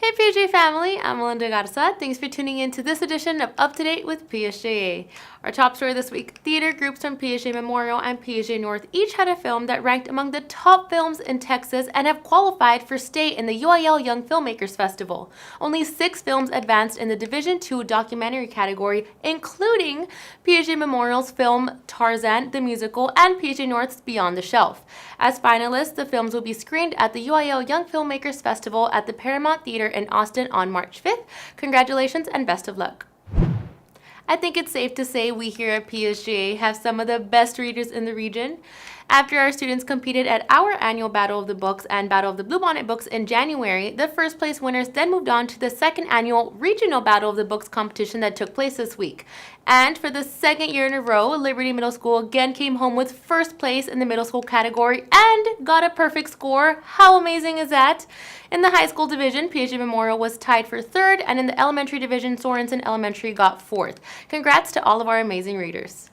Hey PSJ family, I'm Melinda Garza. Thanks for tuning in to this edition of Up to Date with PSJA. Our top story this week, theater groups from PSJ Memorial and PSJ North each had a film that ranked among the top films in Texas and have qualified for state in the UIL Young Filmmakers Festival. Only 6 films advanced in the Division II documentary category, including PSJ Memorial's film Tarzan the Musical and PSJ North's Beyond the Shelf. As finalists, the films will be screened at the UIL Young Filmmakers Festival at the Paramount Theater in Austin on March 5th. Congratulations and best of luck. I think it's safe to say we here at PSJA have some of the best readers in the region. After our students competed at our annual Battle of the Books and Battle of the Bluebonnet Books in January, the first place winners then moved on to the second annual Regional Battle of the Books competition that took place this week. And for the second year in a row, Liberty Middle School again came home with first place in the middle school category and got a perfect score. How amazing is that? In the high school division, PSJ Memorial was tied for third, and in the elementary division, Sorensen Elementary got fourth. Congrats to all of our amazing readers.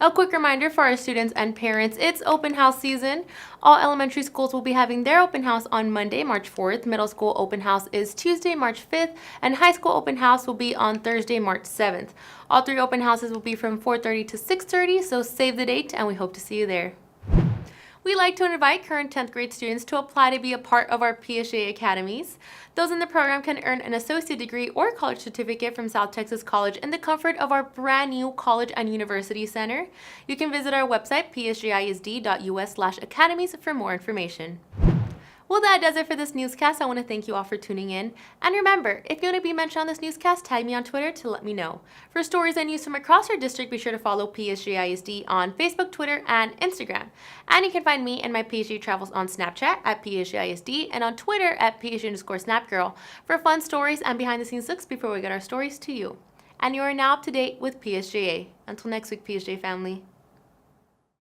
A quick reminder for our students and parents, it's open house season. All elementary schools will be having their open house on Monday, March 4th. Middle school open house is Tuesday, March 5th, and high school open house will be on Thursday, March 7th. All 3 open houses will be from 4:30 to 6:30, so save the date and we hope to see you there. We like to invite current 10th grade students to apply to be a part of our PSJA academies. Those in the program can earn an associate degree or college certificate from South Texas College in the comfort of our brand new College and University Center. You can visit our website, psjisd.us/academies, for more information. Well, that does it for this newscast. I want to thank you all for tuning in. And remember, if you want to be mentioned on this newscast, tag me on Twitter to let me know. For stories and news from across your district, be sure to follow PSJISD on Facebook, Twitter, and Instagram. And you can find me and my PSJ travels on Snapchat at PSJISD and on Twitter at PSJ_SnapGirl for fun stories and behind-the-scenes looks before we get our stories to you. And you are now up to date with PSJA. Until next week, PSJ family.